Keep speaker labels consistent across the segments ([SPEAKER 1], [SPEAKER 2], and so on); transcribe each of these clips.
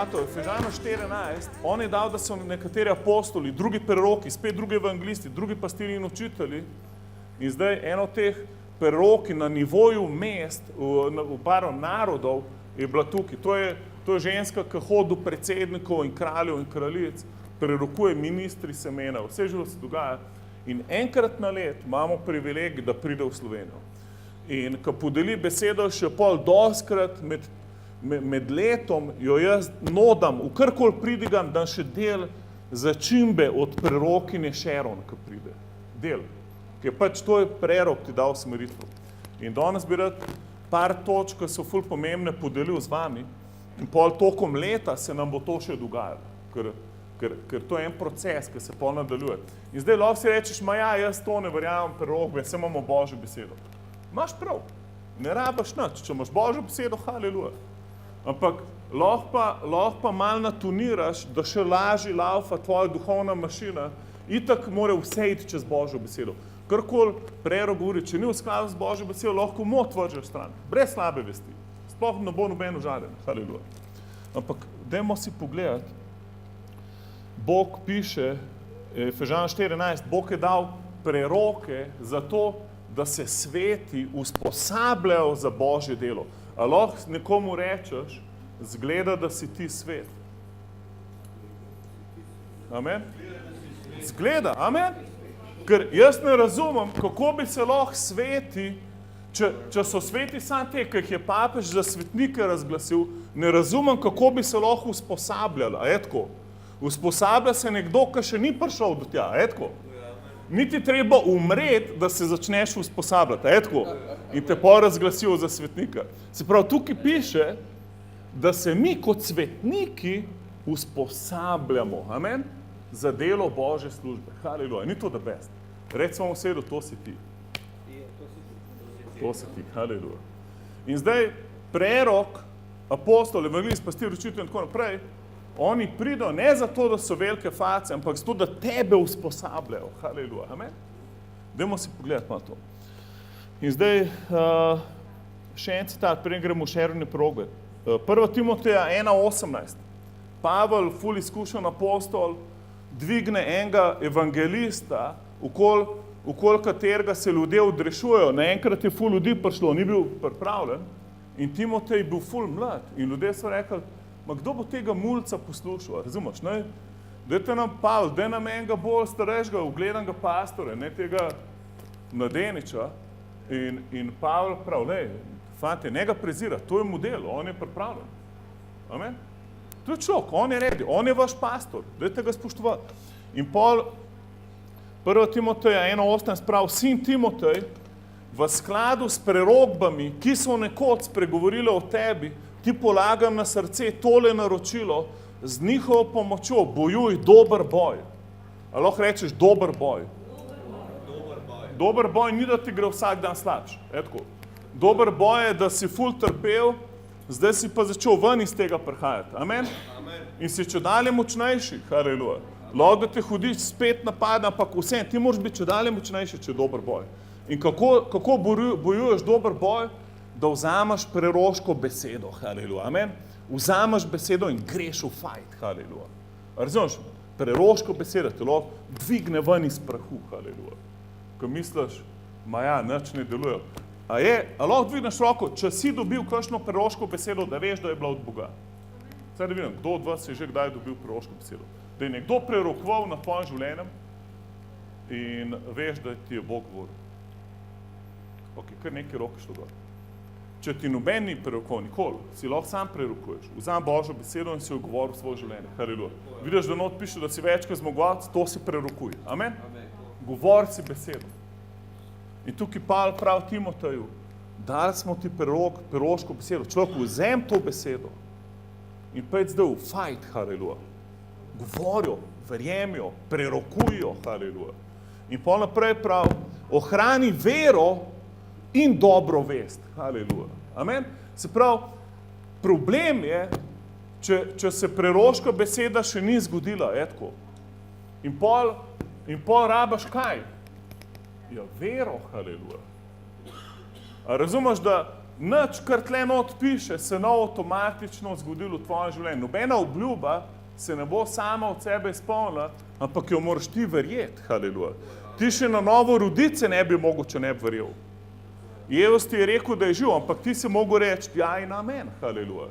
[SPEAKER 1] mato, Efežano 14, on je dal, da so nekateri apostoli, drugi preroki, spet drugi evangelisti, drugi pastirji in učitelji. In zdaj eno od teh preroki na nivoju mest, v baru narodov, je bila tukaj. To je ženska, ki hodi do predsednikov in kraljev in kraljic, prerokuje ministri semena, vse živo se dogaja. In enkrat na let imamo privilegij, da pride v Slovenijo. In ko podeli besedo še pol doskrat med letom, jo jaz nodam, v karkoli pridigam, da še del začimbe od prerokinje Šeron, ko pride. Del. Ker pač to je prerok, ti dal smeritev. In danes bi rad par točk, ki so ful pomembne, podelil z vami. In pol tokom leta se nam bo to še dogajalo. Ker to je en proces, ki se pol nadaljuje. In zdaj lahko si rečeš, jaz to ne verjamem prerok, se imamo Božjo besedo. Imaš prav, ne rabaš nič, če imaš Božjo besedo, haleluja. Ampak lahko pa malo natuniraš, da še lažje laufa tvoja duhovna mašina, itak mora vse iti čez Božjo besedo. Karkoli prerok govori, če ni v skladu z Božjo besedo, lahko mot vržeš stran, brez slabe vesti. Sploh ne bo noben užaljen, haleluja. Ampak dajmo si pogledati, Bog piše, Efežan 14, Bog je dal preroke za to, da se sveti usposabljajo za Božje delo. A lahko nekomu rečeš, zgleda, da si ti svet. Amen? Zgleda, amen? Ker jaz ne razumem, kako bi se lahko sveti, če so sveti samo te, ki jih je papež za svetnike razglasil, ne razumem, kako bi se lahko usposabljali, a je tako? Usposablja se nekdo, ki še ni prišel do tja, a je tako? Niti treba umreti, da se začneš usposabljati, a je tako? In te pa razglasijo za svetnika. Se pravi, tukaj piše, da se mi kot svetniki usposabljamo, amen? Za delo Božje službe. Haleluja. Ni to the best. Recimo v sedu, to si ti. To si ti. Haleluja. In zdaj prerok, apostol, evangelist, pastir, učitelj in tako naprej, oni pridejo ne zato, da so velike face, ampak zato, da tebe usposabljajo. Haleluja. Amen? Dajmo si pogledati malo to. In zdaj še en citat, preden gremo v šerjene proge. 1. Timoteja 1.18. Pavel, ful izkušen apostol, dvigne enega evangelista, okoli katerega se ljudje odrešujejo. Naenkrat je ful ljudi prišlo, ni bil pripravljen. In Timotej bil ful mlad. In ljudje so rekli, kdo bo tega mulca poslušal? Razumeš, ne? Dajte nam Pavel, daj nam enega bolj starejšega, ugledanega pastora, ne tega mladeniča. In Pavel pravi, fante, ne ga prezira, to je model, on je pripravljen. Amen? To je človek, on je redi, on je vaš pastor, dajte ga spoštovati. In pol 1. Timoteja 1.18 pravi, sin Timotej, v skladu s prerokbami, ki so nekoč spregovorile o tebi, ti polagam na srce tole naročilo, z njihovo pomočjo bojuj dober boj. A lahko rečeš dober boj? Dober boj ni, da ti gre vsak dan slabš. Dober boj je, da si ful trpel, zdaj si pa začel ven iz tega prihajati. Amen? In si čedalje močnejši. Haleluja. Lahko da te hudič spet napada, ampak vse, ti moraš biti čedalje močnejši, če je dober boj. In kako bojuješ dober boj? Da vzameš preroško besedo. Haleluja. Amen? Vzameš besedo in greš v fajt. Haleluja. Razumeš? Preroško besedo te lahko dvigne ven iz prahu. Haleluja. Ko misliš, nič ne deluje. A lahko dvigneš roko, če si dobil kakšno preroško besedo, da veš, da je bila od Boga. Zdaj da vidim, kdo od vas je že kdaj dobil preroško besedo. Da je nekdo prerokoval na tvojem življenjem in veš, da ti je Bog govoril. Ok, kar nekaj roke šlo gor. Če ti noben ni prerokoval nikoli, si lahko sam prerokuješ. Vzam Božjo besedo in si jo govoril v svoje življenje. Haleluja. Vidiš, da not piše, da si večkrat zmagovalec, to si prerokuj. Amen? Govor si besedo. In tukaj Pavel pravi Timoteju, dali smo ti preroško besedo. Človek, vzem to besedo in pojdi zdaj v fajt, haleluja. Govorijo, verjemijo, prerokujo, haleluja. In pol naprej pravi, ohrani vero in dobro vest, haleluja. Amen? Se pravi, problem je, če se preroška beseda še ni zgodila, tako. In pol rabaš kaj? Ja, vero, haleluja. A razumeš, da nič, kar tle not piše, se ne avtomatično zgodilo v tvojem življenju. Nobena obljuba se ne bo sama od sebe izpolnila, ampak jo moraš ti verjeti, haleluja. Ti še na novo roditi se ne bi mogel, če ne bi verjel. Jezus ti je rekel, da je živ, ampak ti si mogel reči, ja in amen, haleluja.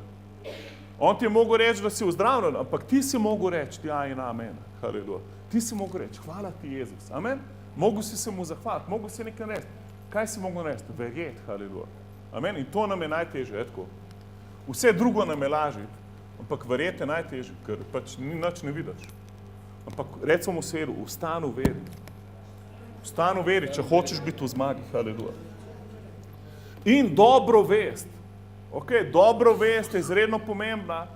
[SPEAKER 1] On ti je mogel reči, da si ozdravljen, ampak ti si mogel reči, ja in amen, haleluja. Ti si mogel reči, hvala ti Jezus, amen. Mogel si se mu zahvaliti, mogel si nekaj narediti. Kaj si mogel narediti? Verjeti, haleluja. Amen. In to nam je najtežje, tako. Vse drugo nam je lažje, ampak verjeti je najtežje, ker pač nič ne vidiš. Ampak recimo v sedu, vstani v veri. Vstani v veri, če hočeš biti v zmagi, haleluja. In dobro vest. Ok, dobro vest je izredno pomembna.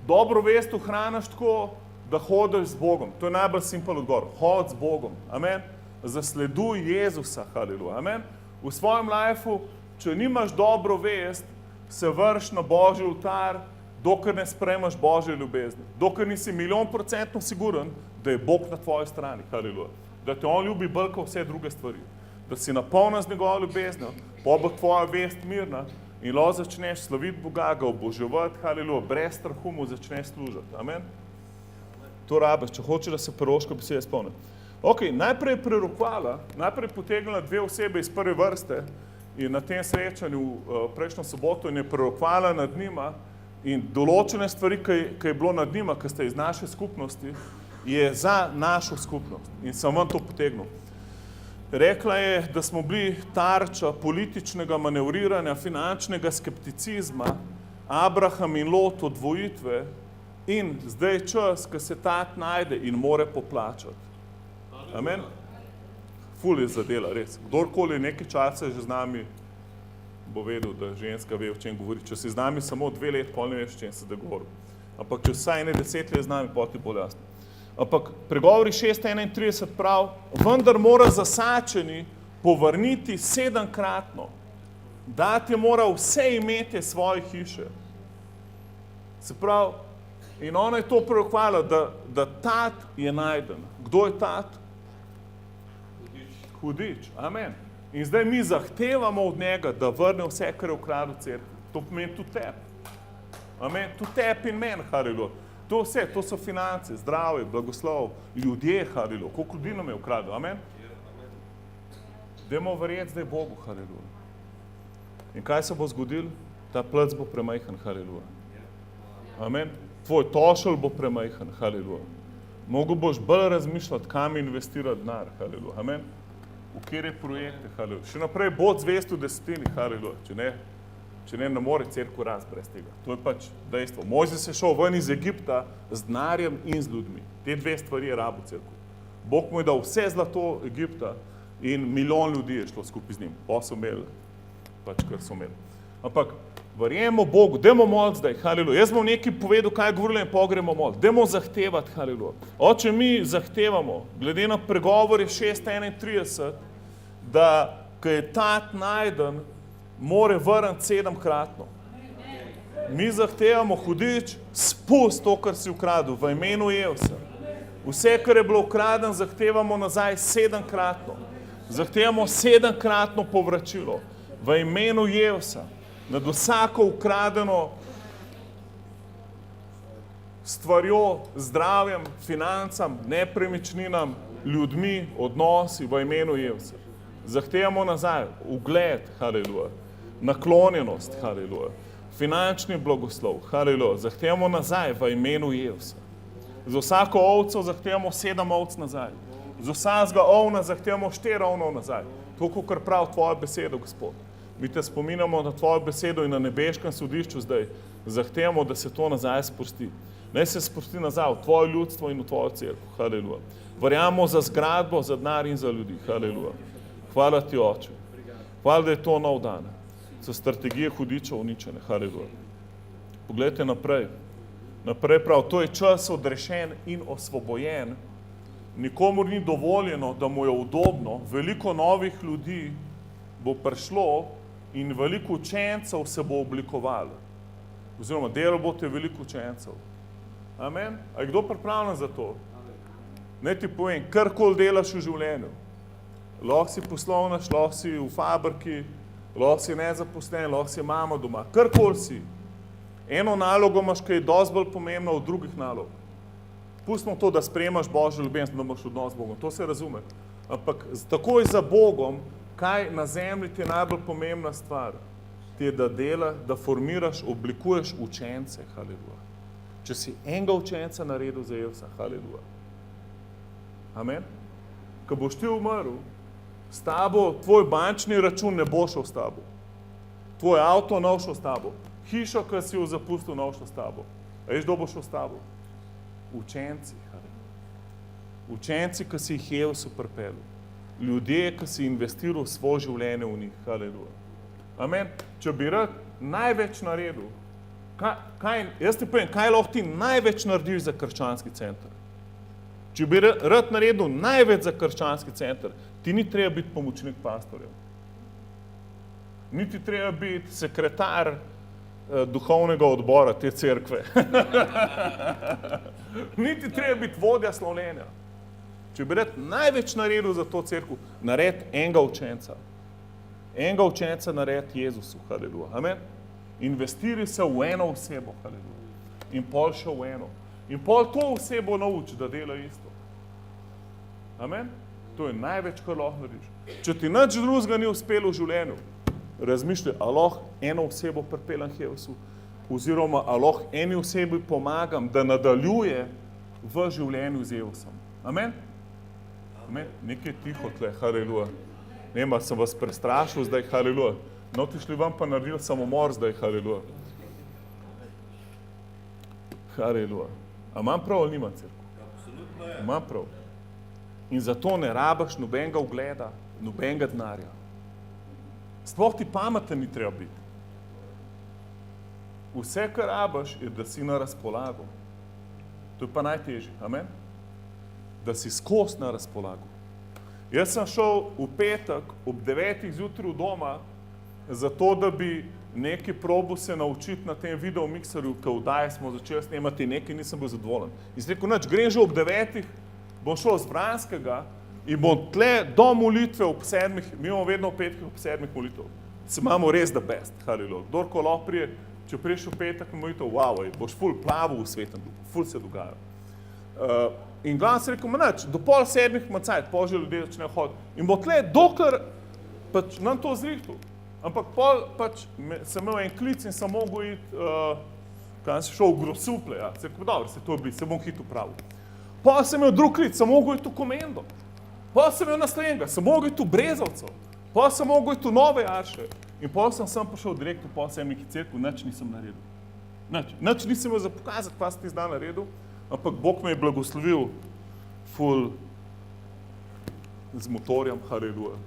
[SPEAKER 1] Dobro vest ohraniš tako, da hodiš z Bogom. To je najbolj simpel odgovor. Hodi z Bogom. Amen. Zasleduj Jezusa, haleluja. Amen. V svojem lifeu, če nimaš dobro vest, se vrš na Božji oltar, dokler ne sprejmaš Božje ljubezni. Dokler nisi 100% siguren, da je Bog na tvoji strani, haleluja. Da te on ljubi bolj kot vse druge stvari. Da si napolnjen z njegovo ljubeznijo, pa bo tvoja vest mirna in lahko začneš slaviti Boga, ga oboževati, haleluja, brez strahu mu začneš služiti. Amen. To rabiš, če hočeš, da se preroška besede spomni. Ok, najprej je prerokvala, najprej potegnila dve osebe iz prve vrste in na tem srečanju prejšnjo soboto in je prerokvala nad njima in določene stvari, ki je bilo nad njima, ki ste iz naše skupnosti, je za našo skupnost. In sem vam to potegnil. Rekla je, da smo bili tarča političnega manevriranja, finančnega skepticizma, Abraham in Lot odvojitve in zdaj je čas, ko se tat najde in more poplačati. Amen? Ful je zadela, res. Kdorkoli nekaj časa že z nami, bo vedel, da ženska ve, o čem govori. Če si z nami samo 2 let, pol ne veš, o čem se da govori. Ampak če vsaj 10 let z nami, pol ti bolj jasno. Ampak pregovori 6:31 prav, vendar mora zasačeni povrniti 7-kratno. Dati je mora vse imetje svoje hiše. Se pravi, in ona je to prerokvala, da tat je najden. Kdo je tat? Hudič. Amen. In zdaj mi zahtevamo od njega, da vrne vse, kar je ukradel cerkvi. To pomeni tudi tebi. Amen. Tudi tebi in meni, haleluja. To vse, to so finance, zdravje, blagoslov, ljudje, haleluja. Koliko ljudi nam je ukradel, amen? Dajmo verjeti zdaj Bogu, haleluja. In kaj se bo zgodilo? Ta plec bo premajhen, haleluja. Amen? Tvoj tošelj bo premajhen, haleluja. Mogo boš bolj razmišljati, kam investirati denar, haleluja. Amen? V kjer je projekte, haleluja. Še naprej bod zvest v desetini, haleluja. Če ne more cerkev rast brez tega. To je pač dejstvo. Mojzes je šel ven iz Egipta z denarjem in z ljudmi. Te dve stvari je rabil cerkev. Bog mu je dal vse zlato Egipta in 1 milijon ljudi je šlo skupaj z njim. Pa so imeli, pač kar so imeli. Ampak verjemo Bogu, dajmo moliti zdaj, haleluja. Jaz bom nekaj povedal, kaj je govorila in pogremo moliti. Dajmo zahtevati, haleluja. Oče, mi zahtevamo, glede na pregovore 6:31, da, ko je tat najden, more vrniti 7-kratno. Mi zahtevamo, hudič, spusti to, kar si ukradel, v imenu Jezusa. Vse, kar je bilo ukraden, zahtevamo nazaj 7-kratno. Zahtevamo 7-kratno povračilo v imenu Jezusa. Nad vsako ukradeno stvarjo, zdravjem, financam, nepremičninam, ljudmi, odnosi v imenu Jezusa. Zahtevamo nazaj ugled, haleluja. Naklonjenost, haleluja. Finančni blagoslov, haleluja. Zahtevamo nazaj v imenu Jezusa. Za vsako ovco zahtevamo 7 ovc nazaj. Za vsakega ovna zahtevamo 4 ovnov nazaj. To, kar pravi tvoja beseda, Gospod. Mi te spominjamo na tvojo besedo in na nebeškem sodišču zdaj. Zahtevamo, da se to nazaj spusti. Naj se spusti nazaj v tvoje ljudstvo in v tvojo cerkev, haleluja. Verjamemo za zgradbo, za denar in za ljudi, haleluja. Hvala ti, Oče. Hvala, da je to nov dan. So strategije hudiča uničene, haleluja. Poglejte naprej. Naprej prav, to je čas odrešen in osvobojen. Nikomur ni dovoljeno, da mu je udobno. Veliko novih ljudi bo prišlo in veliko učencev se bo oblikovalo. Oziroma, delo bote veliko učencev. Amen? A je kdo pripravljen za to? Naj ti povem, karkoli delaš v življenju. Lahko si poslovnaš, lahko si v fabriki, lahko si nezaposlen, lahko si mama doma, karkoli si. Eno nalogo imaš, ki je dosti bolj pomembna od drugih nalog. Pustimo to, da sprejemaš Božjo ljubezen, da imaš odnos z Bogom, to se razume. Ampak takoj za Bogom, kaj na zemlji ti je najbolj pomembna stvar? Ti je, da dela, da formiraš, oblikuješ učence, haleluja. Če si enega učenca naredil za Jevsa, haleluja. Amen? Ko boš ti umrl, s tabo, tvoj bančni račun ne bo šel s tabo. Tvoj avto ne bo šel s tabo. Hišo, ki si jo zapustil, ne bo šel s tabo. A veš, kdo bo šel s tabo? Učenci, haleluja. Učenci, ki si jih Jevsu pripeljal. Ljudje, ki si investiral svoje življenje v njih, haleluja. Amen? Če bi rad največ naredil, jaz ti povem, kaj lahko ti največ narediš za krščanski center? Če bi rad naredil največ za krščanski center, ti ni treba biti pomočnik pastorjev. Ni ti treba biti sekretar duhovnega odbora te cerkve. Ni ti treba biti vodja slavljenja. Če bi rad največ naredil za to cerkev, naredi enega učenca. Enega učenca naredi Jezusu, haleluja. Amen? Investiraj se v eno osebo, haleluja. In pol še v eno. In pol to osebo nauči, da dela isto. Amen? To je največ, kar lahko narediš. Če ti nič drugega ni uspelo v življenju, razmišljaj, a lahko eno osebo pripeljem k Jezusu, oziroma a lahko eni osebi pomagam, da nadaljuje v življenju z Jezusom. Amen? Amen? Nekaj tiho tle, haleluja. Nema, sem vas prestrašil zdaj, haleluja. No, ti šli vam pa naredili samomor zdaj, haleluja. Haleluja. A imam prav ali nima cerkev?
[SPEAKER 2] Absolutno je.
[SPEAKER 1] Imam prav. In zato ne rabaš nobenega ugleda, nobenega denarja. Sploh ti pameten ni treba biti. Vse, kar rabaš, je, da si na razpolago. To je pa najtežje, amen? Da si skozi na razpolago. Jaz sem šel v petek ob 9 zjutraj v doma, zato da bi nekaj probil se naučiti na tem video mikserju, ki vdaje smo začeli snemati, nekaj nisem bil zadovoljen. In sem rekel, nič, grem že ob 9, bom šel z Vranskega in bom tle do molitve ob 7, mi imamo vedno v petkih ob 7 molitev. Se imamo res the best, haleluja. Kdorko lahko prije, če priješ v petek na molitev, wow, boš ful plaval v svetem duhu, ful se dogaja. In glavno sem rekel, nič, do pol 7 ima cajt, pol že ljudje začnejo hoditi. In bo tle, dokler pač nam to zrihtul. Ampak pol pač sem imel en klic in sem mogel iti, kaj sem šel v Grosuplje, ja. Sem rekel, dobro, se bom hitro pravil. Pol sem imel drug klic, sem mogel iti v Komendo. Pol sem imel naslednjega, sem mogel iti v Brezovco. Pol sem mogel iti v Nove Jarše. In pol sem prišel direkt v pol 7 cerkev, nič nisem naredil. Nič nisem imel za pokazati, kaj sem ti zdaj naredil. Ampak Bog me je blagoslovil ful z motorjem, haleluja.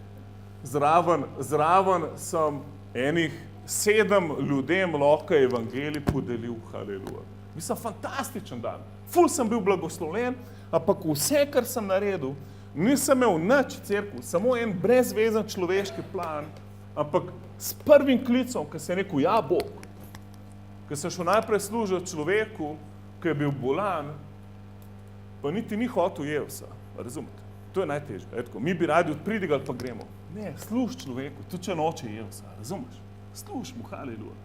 [SPEAKER 1] Zraven sem enih 7 ljudem lahko evangelij podelil, haleluja. Mislim, fantastičen dan. Ful sem bil blagoslovljen, ampak vse, kar sem naredil, nisem imel nič cerkev, samo en brezvezen človeški plan, ampak s prvim klicom, ko sem rekel, ja, Bog, ko sem šel najprej služiti človeku, ki je bil bolan, pa niti ni hotel Jevsa, razumete? To je najtežje. Etko, mi bi radi odpridigali, pa gremo. Ne, služ človeku, tudi če noče Jevsa, razumeš? Služ mu, haleluja.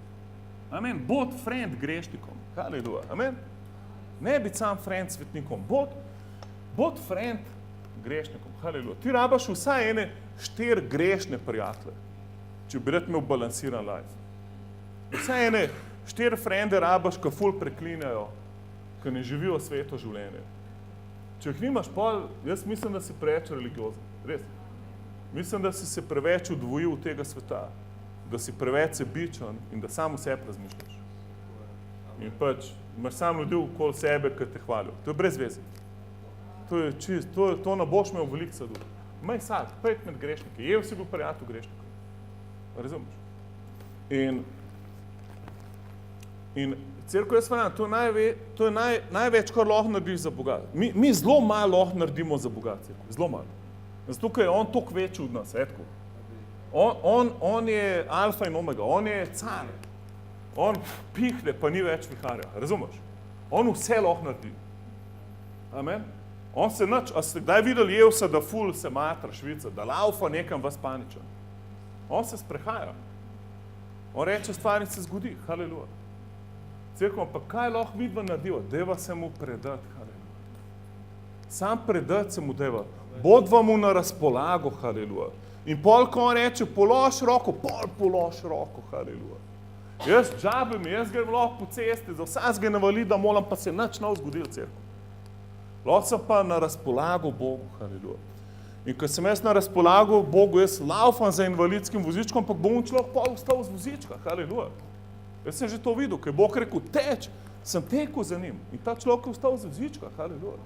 [SPEAKER 1] Amen, bod friend grešnikom, haleluja, amen. Ne biti sam friend svetnikom, bod friend grešnikom, haleluja. Ti rabaš vsaj ene 4 grešne prijatelje, če bi rad imel balansiran life. Vsaj ene 4 frende rabaš, ki ful preklinajo, ki ne živijo sveto življenje. Če jih nimaš pol, jaz mislim, da si preveč religiozen, res. Mislim, da si se preveč odvojil od tega sveta, da si preveč sebičen in da samo o sebi razmišljaš. In pač imaš samo ljudi okoli sebe, ki te hvalijo. To je brez veze. To je čist, to ne boš imel veliko sadu. Maj sad, pejt med grešnike. Jev si bil prijatelj grešnikov. Razumeš? In cerkev, jaz verjamem, to je največ, kar lahko narediš za Boga. Mi zelo malo lahko naredimo za Boga, cerkev, zelo malo. Zato, ker je on toliko večji od nas, etko. On je alfa in omega, on je car. On pihne, pa ni več viharja, razumeš? On vse lahko naredi. Amen? On se nič, a ste kdaj videli Jevsa, da ful se matra švica, da laufa nekam vas paničen? On se sprehaja. On reče, stvar se zgodi, haleluja. Cerkev, pa kaj lahko midva narediva? Deva se mu predati, haleluja. Sam predati se mu deva. Bodva mu na razpolago, haleluja. In pol, ko on reče, polož roko, haleluja. Jaz džabim, jaz grem lahko po cesti, za vsakega navali, da moram, pa se nič ne zgodil, cerkev. Lahko sem pa na razpolago Bogu, haleluja. In ko sem jaz na razpolago Bogu, jaz laufam za invalidskim vozičkom, pa bom človek pa vstal z vozička, haleluja. Jaz sem že to videl, ko je Bog rekel, teč, sem tekel za njim. In ta človek je vstal z vozička, haleluja.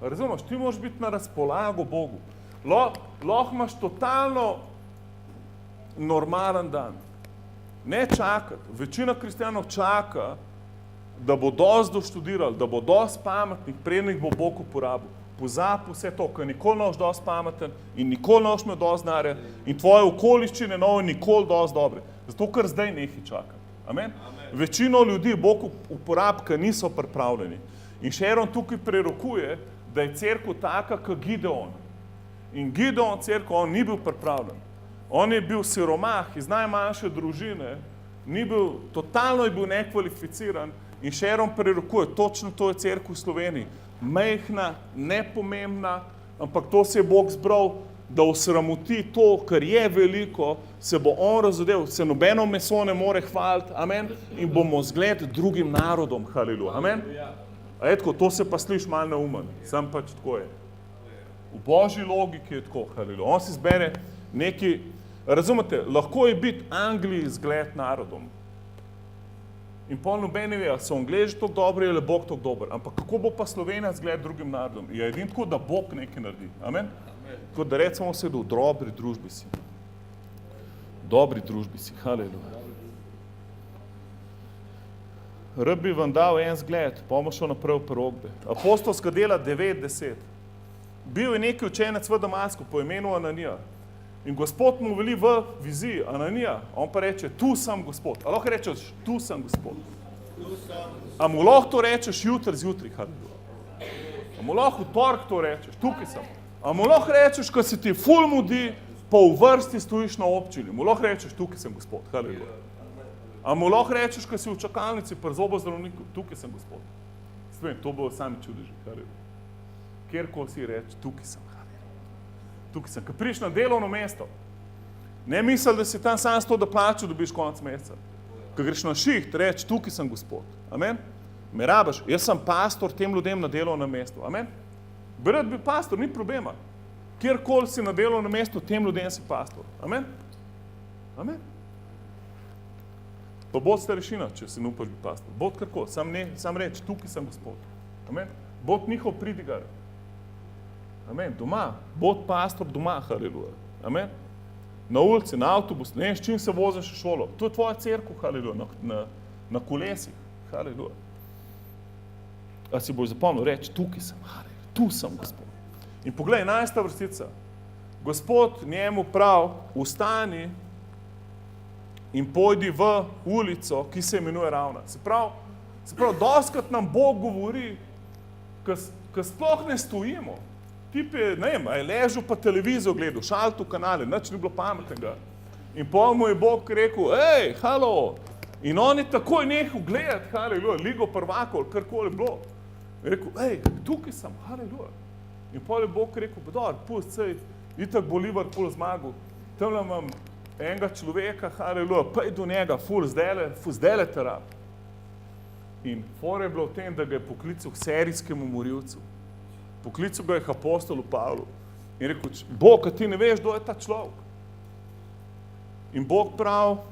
[SPEAKER 1] Razumeš, ti moraš biti na razpolago Bogu. Lahko imaš totalno normalen dan. Ne čakati. Večina kristijanov čaka, da bo dosti doštudirali, da bo dosti pametnih, preden jih bo Bog uporabil. Pozabi vse to, ker nikoli ne boš dosti pameten in nikoli ne boš imel dosti denarja in tvoje okoliščine ne bojo nikoli dosti dobre. Zato, ker zdaj nekaj čaka. Amen? Večino ljudi Bog uporabi, ker niso pripravljeni. In Sharon tukaj prerokuje, da je cerkev taka, kot Gideon. In Gideon cerkev, on ni bil pripravljen. On je bil siromah iz najmanjše družine, totalno je bil nekvalificiran in Sharon prerokuje, točno to je cerkev v Sloveniji. Majhna, nepomembna, ampak to se je Bog zbral, da osramoti to, kar je veliko, se bo on razodel, se nobeno meso ne more hvaliti, amen, in bomo zgled drugim narodom, haleluja, amen. A je tako, to se pa sliši malo neumen, sam pač tako je. V Božji logiki je tako, haleluja. On si zbere neki, razumete, lahko je biti Angliji zgled narodom. In pol nobene ve, so Angleži tako dobri ali Bog tako dober. Ampak kako bo pa Slovenija zgled drugim narodom? Je edin tako, da Bog nekaj naredi. Amen? Tako da recimo se, da v dobri družbi si. Dobri družbi si. Haleluja. Rad bi vam dal en zgled, pa bomo šel naprej v prerokbe. Apostolska dela 9:10. Bil je neki učenec v Damasku po imenu Ananija. In Gospod mu veli v viziji, Ananija, on pa reče, tu sem Gospod. A lahko rečeš, tu sem Gospod. A mu lahko to rečeš jutri zjutraj, haleluja. A mu lahko v torek to rečeš, tukaj sem. A mu lahko rečeš, ko se ti ful mudi, pa v vrsti stojiš na občini. Mu lahko rečeš, tukaj sem Gospod, haleluja. A mu lahko rečeš, ko si v čakalnici pri zobozdravniku, tukaj sem Gospod. Svem, to bo sami čudeži, haleluja. Kjerkoli si reči, tukaj sem, haleluja. Tukaj sem, ko prideš na delovno mesto, ne misli, da si tam sam s to, da plačo dobiš konec meseca. Ko greš na šiht, reči, tukaj sem Gospod. Amen? Me rabaš, jaz sem pastor tem ljudem na delovnem mestu. Amen? Rad bi pastor, ni problema. Kjerkoli si na delovnem mestu, tem ljudem si pastor. Amen? Amen? Pa bod starešina, če si ne upaš biti pastor. Bod karkoli, sam reči, tukaj sem Gospod. Amen? Bod njihov pridigar. Amen, doma, bod pastor doma, haleluja. Amen. Na ulici, na avtobusu, ne s čim se voziš v šolo. To je tvoja cerkev, haleluja, na kolesih, haleluja. A si boš zapomnil reči, tukaj sem, haleluja, tu sem Gospod. In poglej, 11. vrstica. Gospod njemu prav, vstani in pojdi v ulico, ki se imenuje Ravna. Se pravi, dostikrat nam Bog govori, ko sploh ne stojimo. Tip je, ne vem, je ležal pa televizijo gledal, šaltil kanale, nič ni bilo pametnega. In pol mu je Bog rekel, ej, halo, in on je takoj nehal gledati, haleluja, Ligo prvakov, karkoli bilo. Je rekel, ej, tukaj sem, haleluja. In pol je Bog rekel, pa dobro, pust, sej, itak bo Liverpool zmagal, tamle imam enega človeka, haleluja, pej do njega, ful zdele te rab. In fora je bilo v tem, da ga je poklical k serijskemu morilcu. Poklical ga je k apostolu Pavlu in rekel, Bog, a ti ne veš, kdo je ta človek. In Bog prav,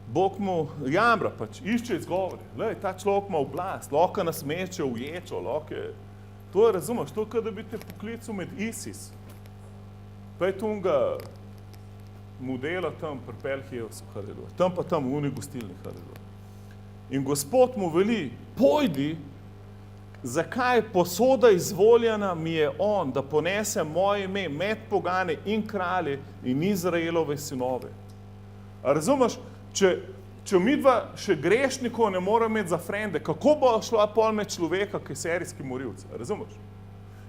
[SPEAKER 1] Bog mu jamra, pač išče izgovore. Lej, ta človek ima oblast, lahko nas meče v ječo, lahko je. To je, razumeš, to je, kot da bi te poklical med ISIS. Pa je tunga modela tam pri Pelhijevsu, haleluja. Tam pa tam v uni gostilni, haleluja. In Gospod mu veli, pojdi, zakaj posoda izvoljena mi je on, da ponese moje ime med pogane in kralje in Izraelove sinove. A razumeš, če midva še grešnikov ne mora imeti za frende, kako bo šla pol med človeka, ki je serijski morilc? Razumeš?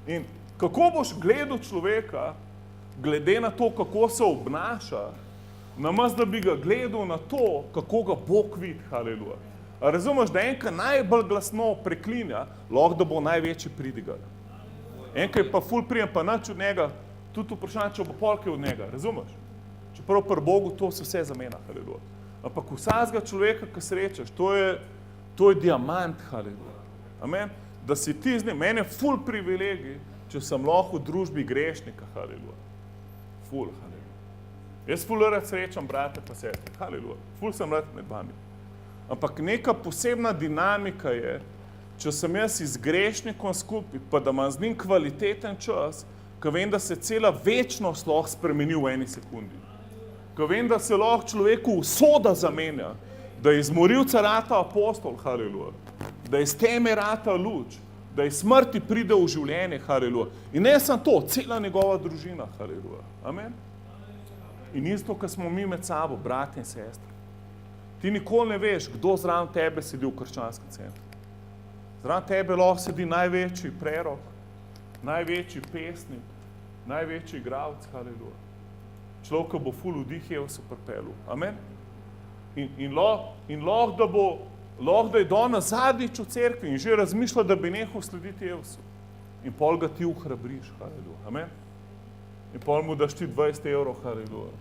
[SPEAKER 1] In kako boš gledal človeka, glede na to, kako se obnaša, Namesto da bi ga gledal na to, kako ga Bog vidi, haleluja. A razumeš, da enka najbolj glasno preklinja, lahko da bo največji pridigar. Enka je pa ful prijem, pa nič od njega, tudi vprašanje, če bo polke od njega, razumeš? Čeprav pri Bogu to se vse zamena, haleluja. Ampak vsakega človeka, ki srečaš, to je diamant, haleluja. Amen? Da si ti z njim, meni je ful privilegij, če sem lahko v družbi grešnika, haleluja. Ful, haleluja. Jaz ful rad srečam brate pa sestre, haleluja. Ful sem rad med vami. Ampak neka posebna dinamika je, če sem jaz z grešnikom skupaj, pa da imam z njim kvaliteten čas, ko vem, da se cela večnost lahko spremeni v eni sekundi. Ko vem, da se lahko človeku usoda zamenja, da iz morilca rata apostol, haleluja. Da iz teme rata luč, da iz smrti pride v življenje, haleluja. In ne samo to, cela njegova družina, haleluja. Amen. In isto, ko smo mi med sabo, brati in sestre. Ti nikoli ne veš, kdo zraven tebe sedi v krščanskem centru. Zraven tebe lahko sedi največji prerok, največji pesnik, največji igralec, haleluja. Človek, ki bo ful vdih Evsu pripelil. Amen. In lahko, da je danes zadnjič v cerkvi in že razmišlja, da bi nehal slediti Evsu. In pol ga ti uhrabriš, haleluja. Amen. In pol mu daš ti 20 evrov, haleluja.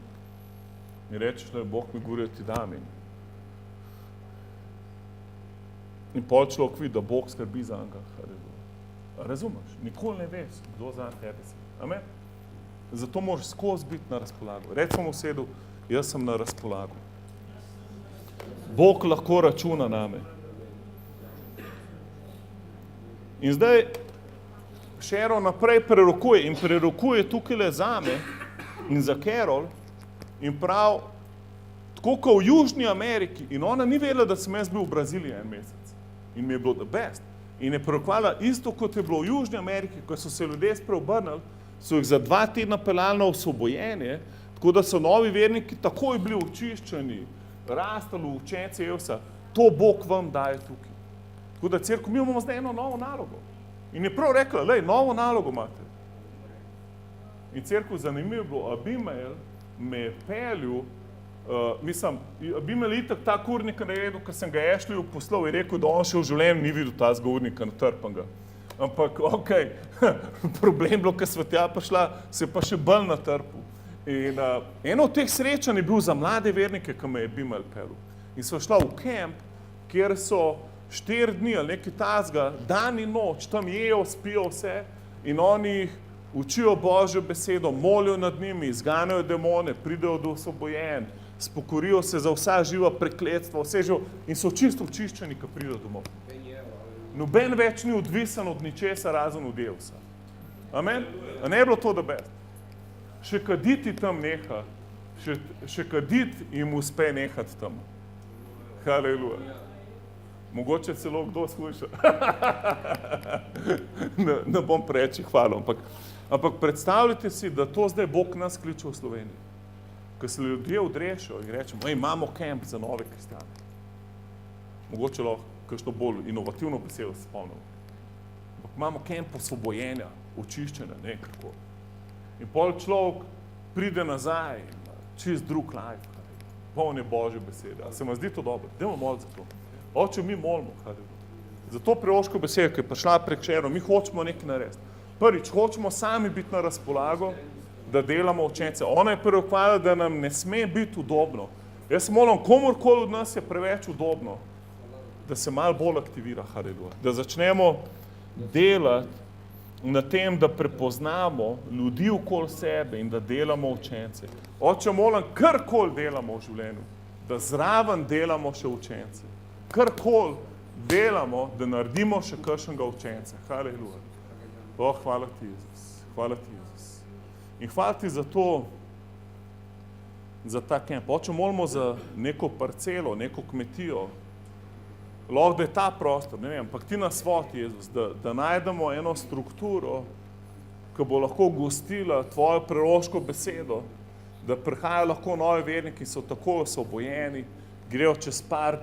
[SPEAKER 1] In rečeš, da je Bog mi govori, ti dam. In pol človek vidi, da Bog skrbi za njega, haleluja. Razumeš? Nikoli ne veš, kdo za tebe si. Amen. Zato moraš skozi biti na razpolago. Recimo sedel, jaz sem na razpolago. Bog lahko računa name. In zdaj Sharon naprej prerokuje in prerokuje tukaj le zame in za Carol in prav, tako kot v Južni Ameriki, in ona ni vedela, da sem jaz bil v Braziliji en mesec. In mi je bilo the best. In je prerokovala isto, kot je bilo v Južni Ameriki, ko so se ljudje spreobrnili, so jih za 2 tedna peljali na osvobojenje, tako da so novi verniki takoj bili očiščeni, rastali v učenci Evsa. To Bog vam daje tukaj. Tako da cerkev, mi imamo zdaj eno novo nalogo. In je prav rekla, lej, novo nalogo imate. In cerkev, zanimivo bilo, Abimael me je peljal, Abimael itak ta urnika naredil, ko sem ga Ešliju poslal in rekel, da on še v življenju ni videl ta urnika natrpanega. Ampak, okej, problem bilo, ko sva tja prišla, se pa še bolj natrpil. In eno od teh srečanj je bil za mlade vernike, ki me je Abimael peljal. In sva šla v kemp, kjer so 4 dni ali nekaj tazga, dan in noč, tam jejo, spijo vse in oni jih učijo Božjo besedo, molijo nad njimi, izganjajo demone, pridejo do osvobojenj, spokorijo se za vsa živa prekletstva, vse živo in so čisto očiščeni, ko pridejo domov. Noben več ni odvisen od ničesa, razen od Evsa. Amen? A ne je bilo to the best? Še kaditi tam neha, še kaditi jim uspe nehati tam. Haleluja. Mogoče celo kdo sluša. Ne bom preveč hvalil, ampak predstavljajte si, da to zdaj Bog nas kliče v Sloveniji. Ko se ljudje odrešijo in rečemo, imamo kemp za nove kristjane. Mogoče lahko kakšno bolj inovativno besedo se spomnimo. Ampak imamo kemp osvobojenja, očiščenja, ne kako. In pol človek pride nazaj, čist drug life, poln je Božje besede. A se vam zdi to dobro? Dajmo moliti za to. Oče, mi molimo, za to preoško besedo, ki je prišla prek Sharon, mi hočemo nekaj narediti. Prvič, hočemo sami biti na razpolago, da delamo učence. Ona je prerokvala, da nam ne sme biti udobno. Jaz molim, komorkoli od nas je preveč udobno, da se malo bolj aktivira, haleluja. Da začnemo delati na tem, da prepoznamo ljudi okoli sebe in da delamo učence. Oče, molim, karkoli delamo v življenju, da zraven delamo še učence. Karkoli delamo, da naredimo še kakšnega učenca. Haleluja. Hvala ti, Jezus. Hvala ti, Jezus. In hvala ti za to, za ta kemp. Oče, molimo za neko parcelo, neko kmetijo. Lahko da je ta prostor, ne vem, ampak ti nas vodi, Jezus, da najdemo eno strukturo, ki bo lahko gostila tvojo preroško besedo, da prihajajo lahko novi verniki, ki so tako osvobojeni, grejo čez par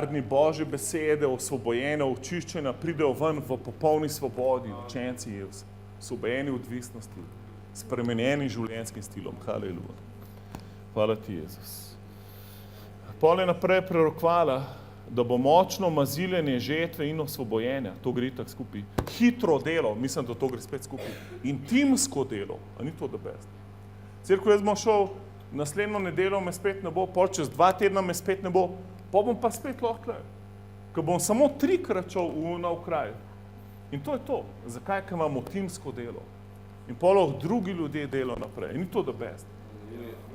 [SPEAKER 1] dni Božje besede, osvobojene, očiščene, pridejo ven v popolni svobodi, učenci Jezus, osvobojeni odvisnosti. spremenjenim življenjskim stilom. Haleluja. Hvala ti, Jezus. Pol je naprej prerokvala, da bo močno maziljenje žetve in osvobojenja, to gre tako skupaj. Hitro delo, mislim, da to gre spet skupaj. In timsko delo, a ni to the best. Cerko, jaz bom šel, naslednjo nedeljo me spet ne bo, pol čez 2 tedna me spet ne bo, pa bom pa spet lahko, ker bom samo 3-krat šel na kraj. In to je to. Zakaj? Ker imamo timsko delo. In pol lahko drugi ljudje delo naprej. In ni to the best.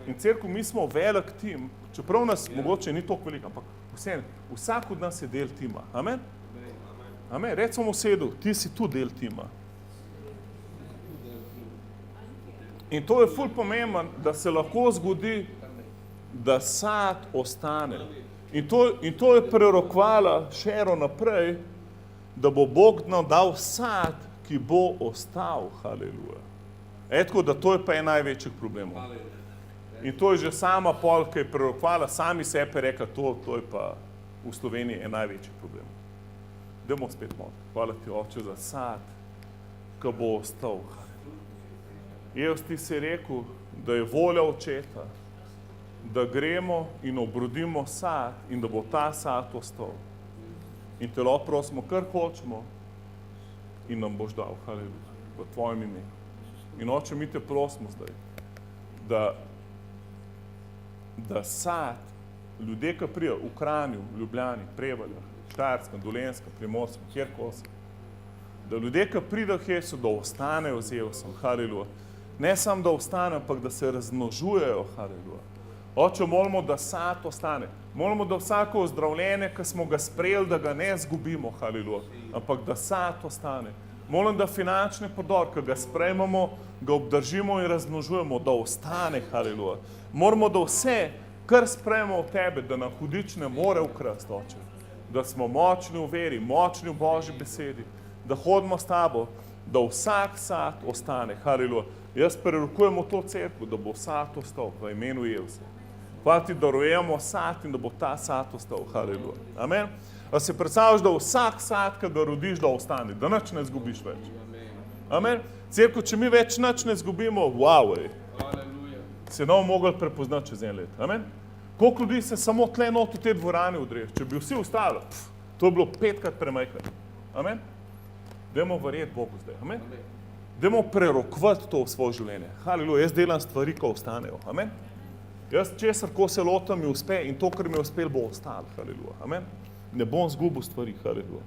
[SPEAKER 1] In cerko, mi smo velik tim, čeprav nas mogoče ni toliko veliko, ampak vsak od nas je del tima. Amen? Amen. Recimo sedu, ti si tu del tima. In to je ful pomemben, da se lahko zgodi, da sad ostane. In to je prerokvala Šero naprej, da bo Bog nam dal sad, ki bo ostal. Haleluja. Tako, da to je pa en največjih problemov. In to je že sama pol, ki je prerokvala, sami sebi rekla, to je pa v Sloveniji en največjih problemov. Dajmo spet moliti. Hvala ti, Oče, za sad, ki bo ostal. Jezus, ti si rekel, da je volja Očeta, da gremo in obrodimo sad in da bo ta sad ostal. In te lahko prosimo, kar hočemo in nam boš dal, haleluja, v tvojem imenu. In Oče, mi te prosimo zdaj, da sad, ljudje, ki prijo v Kranju, Ljubljani, Prevaljah, Štajerskem, Dolenjskem, Primorskem, kjerkoli so, da ljudje, ki pridejo k Jezusu, da ostanejo z Jezusom, haleluja. Ne samo, da ostanejo, ampak da se razmnožujejo, haleluja. Oče, molimo, da sad ostane. Molimo, da vsako ozdravljenje, ki smo ga sprejeli, da ga ne zgubimo, haleluja, ampak da sad ostane. Molim, da finančni podor, ki ga sprejmemo, ga obdržimo in razmnožujemo, da ostane, haleluja. Moramo, da vse, kar sprejmemo od tebe, da nam hudič ne more ukrasti, Oče. Da smo močni v veri, močni v Božji besedi, da hodimo s tabo, da vsak sad ostane, haleluja. Jaz prerokujem v to cerkev, da bo sad ostal v imenu Jezusa. Hvala ti, da rojemo sad in da bo ta sad ostal, haleluja. Amen. A se predstavljaš, da vsak sad, ki ga rodiš, da ostane, da nič ne zgubiš več. Amen. Cerkev, če mi več nič ne zgubimo, wow, se ne bomo mogli prepoznati čez 1 let. Amen. Koliko ljudi se samo tle not v te dvorani odreže? Če bi vsi ostali, to je bilo 5-krat premajhno. Amen. Dajmo verjeti Bogu zdaj. Amen. Dajmo prerokovati to v svoje življenje. Haleluja, jaz delam stvari, ko ostanejo. Amen. Jaz česar, ko se lotam, mi uspe in to, kar mi je uspel, bo ostalo. Haleluja. Amen. Ne bom zgubil stvari. Haleluja.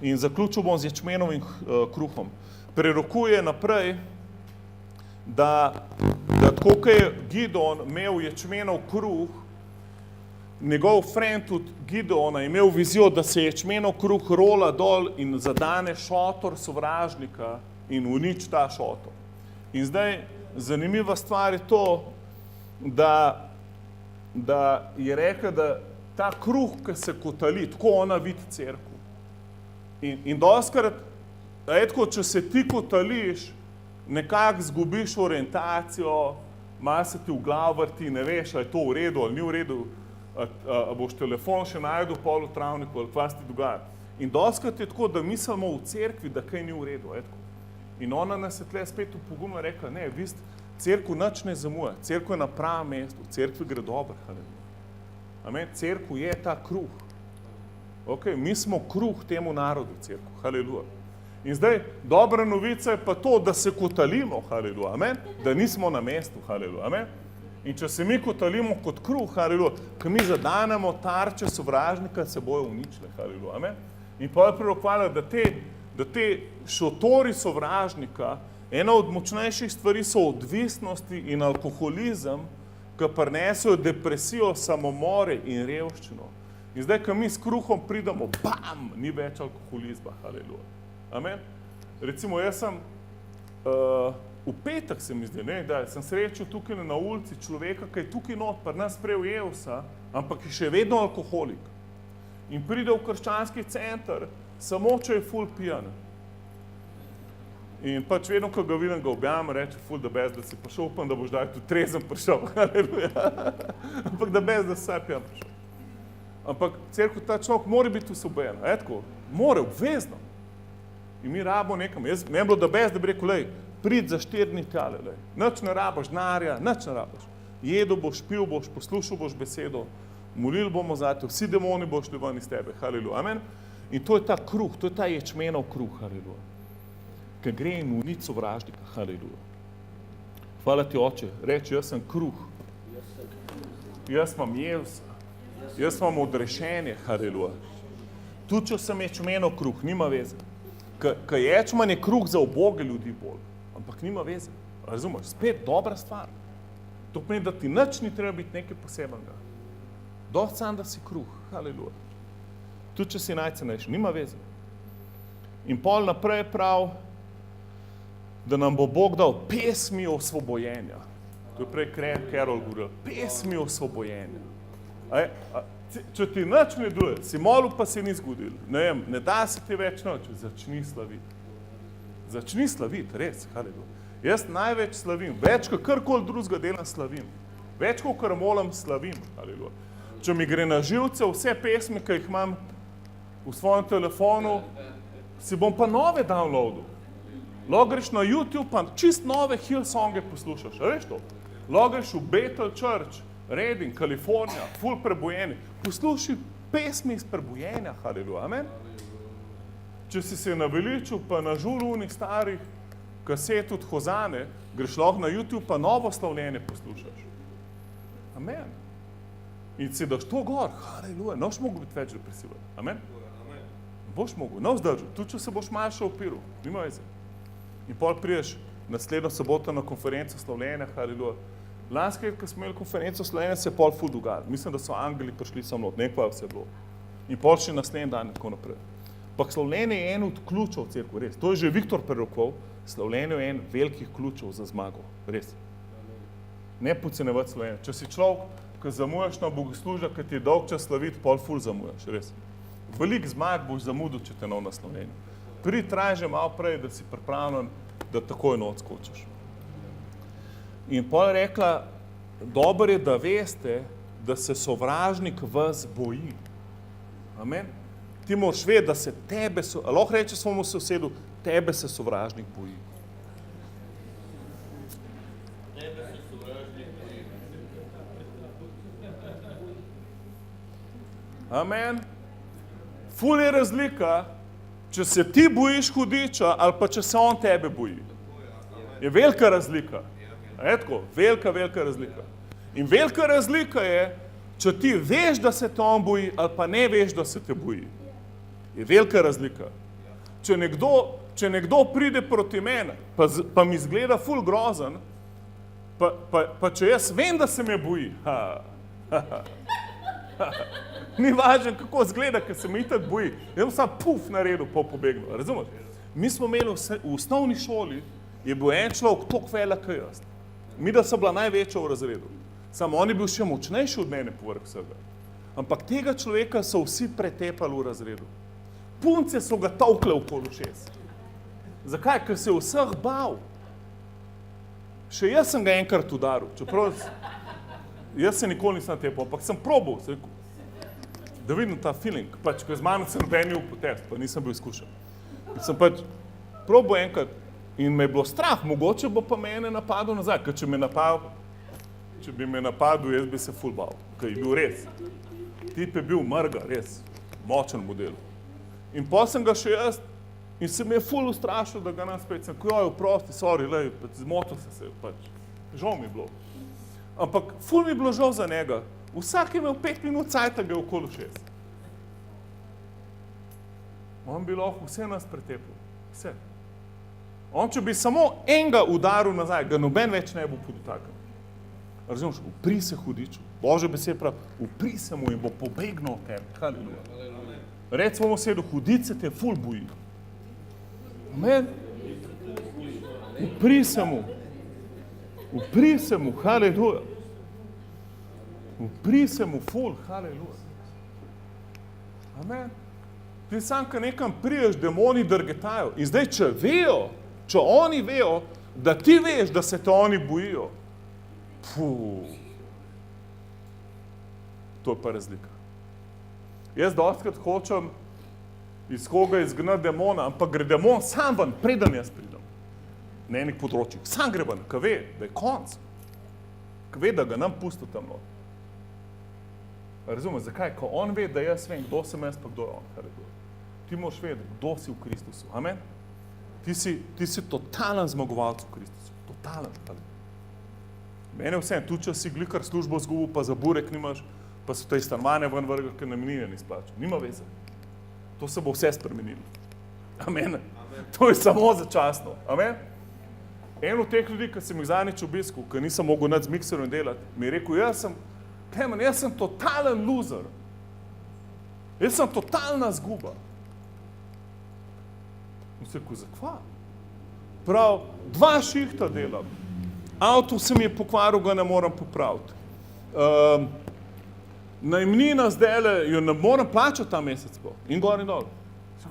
[SPEAKER 1] In zaključil bom z ječmenovim kruhom. Prerokuje naprej, da tako, ko je Gideon imel ječmenov kruh, njegov friend tudi Gideona je imel vizijo, da se ječmenov kruh rola dol in zadane šotor sovražnika in uniči ta šotor. In zdaj zanimiva stvar je to, da je rekel, da ta kruh, ki se kotali, tako ona vidi cerkev. In doskrat, tako, če se ti kotališ, nekako zgubiš orientacijo, malo se ti v glavu vrti, ne veš, ali je to v redu ali ni v redu, a boš telefon še najdel pol v travniku ali kva se ti dogaja. In doskrat je tako, da mislimo v cerkvi, da kaj ni v redu. In ona nas je tle spet upogumno rekla, ne, vi ste, cerkev nič ne zamuja, cerkev je na pravem mestu, v cerkvi gre dobro. Amen, cerkev je ta kruh. Okay, mi smo kruh temu narodu, cerkev. Haleluja. In zdaj, dobra novica je pa to, da se kotalimo, haleluja, amen, da nismo na mestu, haleluja, amen. In če se mi kotalimo kot kruh, haleluja, ko mi zadanemo tarče sovražnika, se bojo uničile, haleluja, amen. In pa je prerokvala, da te šotori sovražnika, ena od močnejših stvari so odvisnosti in alkoholizem, ki prinesejo depresijo, samomore in revščino. In zdaj, ko mi s kruhom pridemo, bam, ni več alkoholizma, haleluja. Amen. Recimo, jaz sem v petek, se mi zdi, da sem srečal tukaj na ulici človeka, ki je tukaj not, pa nas sprejel Jezusa, ampak je še vedno alkoholik. In pride v krščanski center, samo če je ful pijan. In pač vedno, ko ga vidim, ga objam, reče ful da bez, da si prišel, upam, da boš daj tudi trezen prišel. Ampak da bez, da si saj pijan prišel. Ampak cerkev, ta človek mora biti usoben, etko, mora, obvezno. In mi rabimo nekam. Meni bilo da bez, da bi rekel, lej, Prid za 4 dni tjale, nič ne rabaš denarja, nič ne rabaš. Jedel boš, pil boš, poslušal boš besedo, molili bomo zate, vsi demoni boš šli ven iz tebe, haleluja, amen. In to je ta kruh, to je ta ječmenov kruh, haleluja, ki gre in unič sovražnika, haleluja. Hvala ti, oče, reči, jaz sem kruh, jaz imam jez, jaz imam odrešenje, haleluja. Tudi, če sem ječmenov kruh, nima veze. Ker ječman je kruh za uboge ljudi bolj, ampak nima veze, razumeš, spet dobra stvar. To pomeni, da ti nič ni treba biti nekaj posebenega. Dosti sam, da si kruh, haleluja. Tudi, če si najcenejši, nima veze. In pol naprej prav, da nam bo Bog dal pesmi osvobojenja. To je prej Carol govoril, pesmi osvobojenja. Če ti nič ne duje, si molil, pa se ni zgodil. Ne vem, ne da se ti več nič, začni slaviti. Začni slaviti, res, haleluja. Jaz največ slavim, več kot karkoli drugega delam slavim. Več kot kar molam slavim, haleluja. Če mi gre na živce vse pesmi, ki jih imam v svojem telefonu, si bom pa nove downloadil. Lahko greš na YouTube, pa čist nove Hillsonge poslušaš, a veš to? Lahko greš v Bethel Church, Redding, Kalifornija, ful prebojeni. Poslušaj pesmi iz prebojenja, haleluja, amen. Če si se naveličil, pa na žuru unih starih kaset od Hozane, greš lahko na YouTube, pa novo slavljenje poslušaš. Amen. In si daš to gor, haleluja, ne boš mogel biti več depresiven. Amen. Ne boš mogel, ne vzdržal, tudi če se boš malo še opiral, nima veze. In pol prideš naslednjo soboto na konferenco slavljenja, haleluja. Lanskega, ko smo imeli konferenco slavljenja, se je pol ful dogajalo. Mislim, da so angeli prišli samo not, nekaj vse bilo. In pol še naslednji dan in tako naprej. Pak slavljenje je en od ključev v cerkvi, res. To je že Viktor prerokoval, slavljenje je en velikih ključev za zmago, res. Ne podcenjevati slavljenje. Če si človek, ki zamujaš na bogoslužja, ki ti je dolg čas slaviti, pol ful zamujaš, res. Velik zmag boš zamudil, če te nov na slavljenju. Traj že malo prej, da si pripravljen, da takoj not skočiš. In pol je rekla, dobro je, da veste, da se sovražnik vas boji. Amen. Ti moraš vedeti, da se tebe, lahko reče svojemu sosedu, tebe se sovražnik boji.
[SPEAKER 2] Tebe se sovražnik boji.
[SPEAKER 1] Amen. Ful je razlika, če se ti bojiš hudiča ali pa če se on tebe boji. Je velika razlika. Je tako? Velika razlika. In velika razlika je, če ti veš, da se te on boji ali pa ne veš, da se te boji. Je velika razlika. Če nekdo pride proti meni, pa mi zgleda ful grozen, pa če jaz vem, da se me boji, ni važno, kako zgleda, ker se me itak boji. Jaz bom sam puf naredil, pa pobegnil. Razumeš? Mi smo imeli v osnovni šoli, je bil en človek toliko velik kot jaz. Mi da so bila največja v razredu. Samo on je bil še močnejši od mene povrh vsega. Ampak tega človeka so vsi pretepali v razredu. Punce so ga tolkle okoli ušes. Zakaj? Ker se je vseh bal. Še jaz sem ga enkrat udaril, čeprav jaz se nikoli nisem tepal, ampak sem probal, da vidim ta feeling, pač, ko z mano sem noben upal test, pa nisem bil izkušen. Sem pač probal enkrat in me je bilo strah, mogoče bo pa mene napadel nazaj, ker če bi me napadel, jaz bi se ful bal, ker je bil res. Tip je bil mrga, res, močen model. In potem sem ga še jaz in se mi je ful ustrašil, da ga nam spet sem, joj, oprosti, sorry, lej, zmotil se, pač, žal mi je bilo. Ampak ful mi je bilo žal za njega. Vsak je imel 5 minut cajta, ga je okoli ušes. On bi lahko vse nas pretepil, vse. On, če bi samo enega udaril nazaj, ga noben več ne bo podotakal. Razumeš, upri se hudiču. Božja beseda pravi, upri se mu in bo pobegnil od tebe. Haleluja. Rec svojemu sosedu, hudič se te ful boji. Amen. Upri se mu. Upri se mu, haleluja. Upri se mu ful, haleluja. Amen. Ti sam, ko nekam priješ, demoni drgetajo. In zdaj, če oni vejo, da ti veš, da se te oni bojijo, to je pa razlika. Jaz dostikrat hočem iz koga izgnati demona, ampak gre demon sam ven, preden jaz pridem. na enih področjih. Sam gre ven, ko ve, da je konc. Ko ve, da ga nam pusti tam not. Razumeš, zakaj? Ko on ve, da jaz vem, kdo sem jaz, pa kdo je on. Ti moraš vedeti, kdo si v Kristusu. Amen? Ti si totalen zmagovalec v Kristusu. Totalen. Mene vsem, tudi če si glikar službo zgubil, pa za burek nimaš, pa so te stanovanja ven vrgel, ker najemnine ni splačal. Nima veze. To se bo vse spremenilo. Amen. To je samo začasno. Amen. En od teh ljudi, ki sem jih zadnjič obiskal, ker nisem mogel nič z mikserjem delati, mi je rekel, jaz sem totalen loser. Jaz sem totalna zguba. In se rekel, zakva? Prav, 2 šihta delam. Avto se mi je pokvaril, ga ne moram popraviti. Najemnina zdajle, jo ne moram plačati ta mesec po. In gor in dol.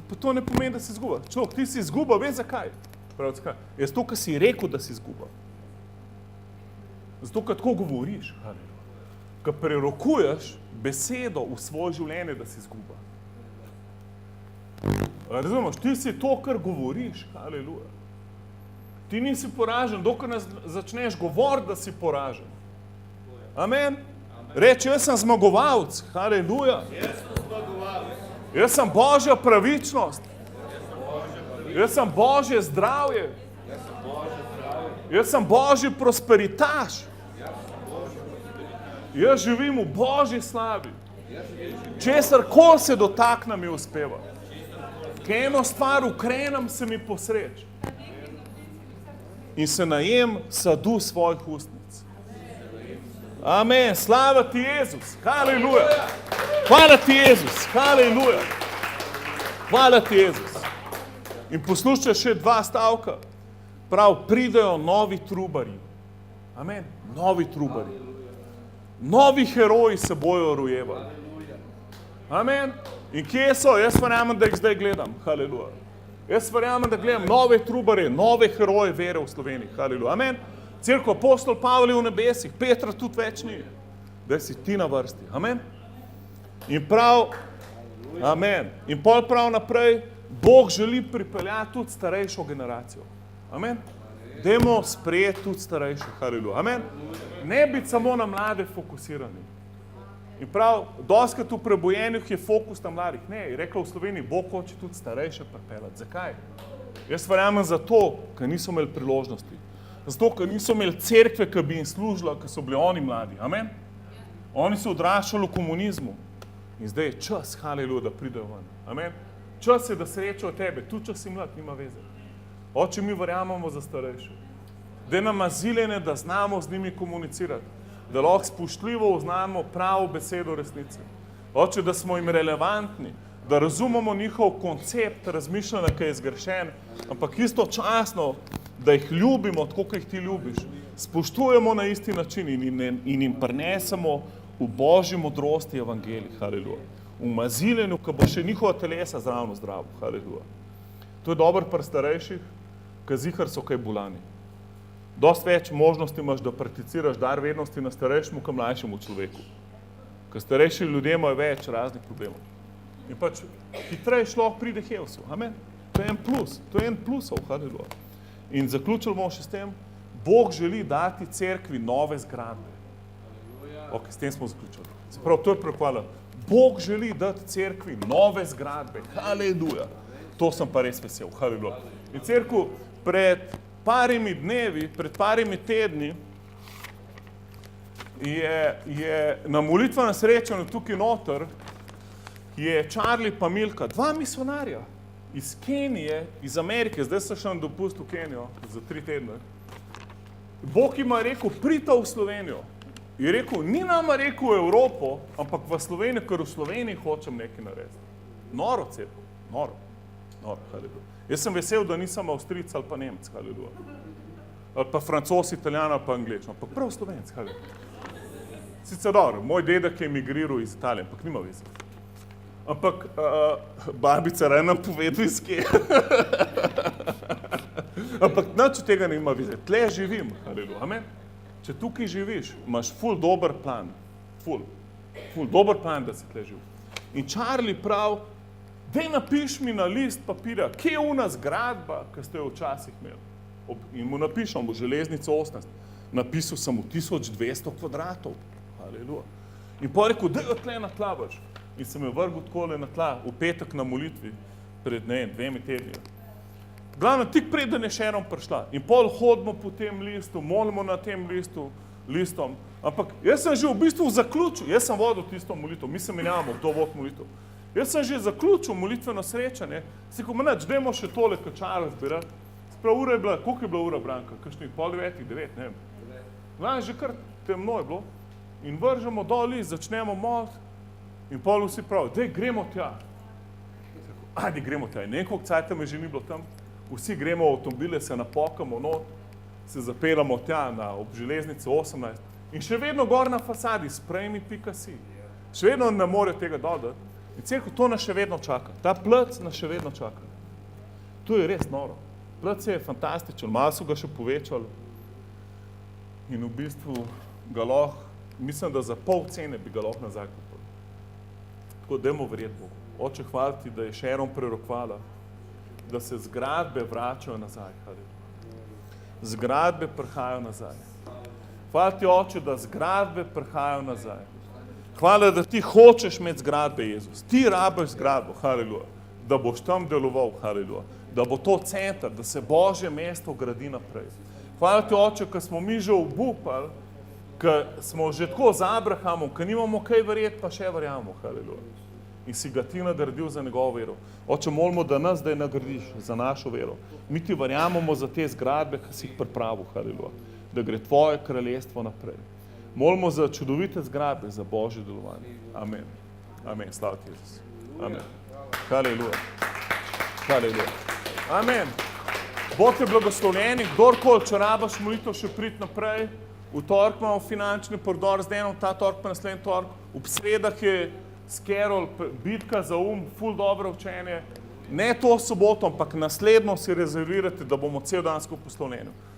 [SPEAKER 1] Pa to ne pomeni, da si zguba. Človek, ti si zguba, veš zakaj? Prav, zakaj? Je zato, ker si rekel, da si zguba. Zato, ker tako govoriš. Ker prerokuješ besedo v svoje življenje, da si zguba. Razumeš, ti si to, kar govoriš. Haleluja. Ti nisi poražen, dokler ne začneš govoriti, da si poražen. Amen. Reči, jaz sem zmagovalec. Haleluja. Jaz sem Božja pravičnost. Jaz sem Božje zdravje. Jaz sem Božji prosperitaš. Jaz živim v Božji slavi. Česar kol se dotaknem, mi uspeva. Kaj eno stvar ukrenem, se mi posreč. In se najem sadu svojih ustnic. Amen. Slava ti, Jezus. Haleluja. Hvala ti, Jezus. Haleluja. Hvala ti, Jezus. In poslušaj še 2 stavka. Prav, pridejo novi trubarji. Amen. Novi trubarji. Novi heroji se bojo rojevali. Amen. In kje so? Jaz verjamem, da jih zdaj gledam. Haleluja. Jaz verjamem, da gledam nove trubarje, nove heroje vere v Sloveniji. Haleluja. Amen. Cerkev apostol Pavel je v nebesih, Petra tudi več ni. Da si ti na vrsti. Amen. In prav, amen. In pol prav naprej, Bog želi pripeljati tudi starejšo generacijo. Amen. Dajmo sprejeti tudi starejšo. Haleluja. Amen. Ne biti samo na mlade fokusirani. In prav, doskrat v prebojenju je fokus na mladih. Ne, je rekla v Sloveniji, Bog hoče tudi starejše pripeljati. Zakaj? Jaz verjamem zato, ker niso imeli priložnosti. Zato, ker niso imeli cerkve, ki bi jim služila, ker so bili oni mladi. Amen? Oni so odraščali v komunizmu. In zdaj je čas, haleluja, da pridejo ven. Amen? Čas je, da srečajo tebe. Tudi, če si mlad, nima veze. Oče, mi verjamemo za starejše. Da nam azilene, da znamo z njimi komunicirati. Da lahko spoštljivo znamo pravo besedo resnice. Oče, da smo jim relevantni, da razumemo njihov koncept razmišljanja, ki je zgrešen, ampak istočasno, da jih ljubimo, tako kot jih ti ljubiš. Spoštujemo na isti način in jim prinesemo v Božji modrosti evangelij. Haleluja. V maziljenju, ki bo še njihova telesa zravno zdravo. Haleluja. To je dobro pri starejših, ki zihar so kaj bolani. Dosti več možnosti imaš, da prakticiraš dar vednosti na starejšemu, kot mlajšemu človeku. Ker starejši ljudje imajo več raznih problemov. In pač hitreje lahko pride Hevsu. Amen. To je en plus. To je en plusov. Haleluja. In zaključili bomo še s tem, Bog želi dati cerkvi nove zgradbe. Ok, s tem smo zaključili. Se pravi, to je prehvala. Bog želi dati cerkvi nove zgradbe. Haleluja. To sem pa res vesel. Haleluja. In cerkev pred parimi dnevi, pred parimi tedni je na molitvenem srečanju tukaj noter je Charlie pa Milka, 2 misionarja iz Kenije, iz Amerike, zdaj so še na dopust v Kenijo za 3 tedne. Bog ima rekel, pridite v Slovenijo. Je rekel, ni nama rekel v Evropo, ampak v Slovenijo, ker v Sloveniji hočem nekaj narediti. Noro cerkev, noro, haleluja. Jaz sem vesel, da nisem Avstrijec ali pa Nemec, haleluja. Ali pa Francos, Italijan ali pa Angleč, ampak prav Slovenec, haleluja. Sicer dobro, moj dedek je emigriral iz Italije, ampak nima veze. Ampak babica raje nam povedal iz kje. Ampak nič od tega nima veze. Tle živim, haleluja, amen. Če tukaj živiš, imaš ful dober plan, ful dober plan, da si tle živ. In Charlie prav, daj napiš mi na list papirja, kje je ona zgradba, ki ste jo včasih imeli. In mu napišem v železnico 18. Napisal sem mu 1200 kvadratov. Haleluja. In pa rekel, da je tle na tla vrš. In sem jo vrgel takole na tla, v petek na molitvi, pred 2 tedni. Glavno, tik preden je Sharon prišla. In pol hodimo po tem listu, molimo na tem listom. Ampak jaz sem že v bistvu zaključil, jaz sem vodil tisto molitev, mi se menjavamo, kdo vod molitev. Jaz sem že zaključil molitveno srečanje, si ko menač, dajmo še tole kačar zbirati. Sprav ura je bila, koliko je bila ura, Branka? Kakšnih 8:30, 9, ne vem. Glavno, že kar temno je bilo. In vržemo dol list, začnemo moliti. In pol vsi pravi, daj gremo tja. Ajde, gremo tja. In nekog cajta me že ni bilo tam. Vsi gremo v avtomobile, se napokamo not, se zapeljamo tja ob železnici 18. In še vedno gor na fasadi, sprejmi.si. Še vedno ne morejo tega dodati. In cerkev, to nas še vedno čaka. Ta plac nas še vedno čaka. To je res noro. Plac je fantastičen, malo so ga še povečali. In v bistvu ga lahko, mislim, da za pol cene bi ga lahko nazaj kupili. Tako dajmo verjeti Bogu. Oče, hvala ti, da je Sharon prerokvala, da se zgradbe vračajo nazaj. Zgradbe prihajajo nazaj. Hvala ti, Oče, da zgradbe prihajajo nazaj. Hvala, da ti hočeš imeti zgradbe, Jezus. Ti rabiš zgradbo, haleluja, da boš tam deloval, haleluja, da bo to center, da se Božje mesto gradi naprej. Hvala ti, Oče, ker smo mi že obupali, ker smo že tako z Abrahamom, ker nimamo kaj verjeti, pa še verjamemo, haleluja. In si ga ti nagradil za njegovo vero. Oče, molimo, da nas zdaj nagradiš za našo vero. Mi ti verjamemo za te zgradbe, ki si jih pripravil, haleluja, da gre tvoje kraljestvo naprej. Molimo za čudovite zgradbe, za Božje delovanje. Amen. Amen. Slava ti, Jezus. Amen. Haleluja. Haleluja. Amen. Bote blagoslovljeni, kdorkoli, če rabaš molitev, še priti naprej. V torek imamo finančni prodor z denom, ta torek pa naslednji torek. V sredah je s Carol bitka za ful dobro učenje. Ne to soboto, ampak naslednjo si rezervirate, da bomo cel dan skupaj v Sloveniju.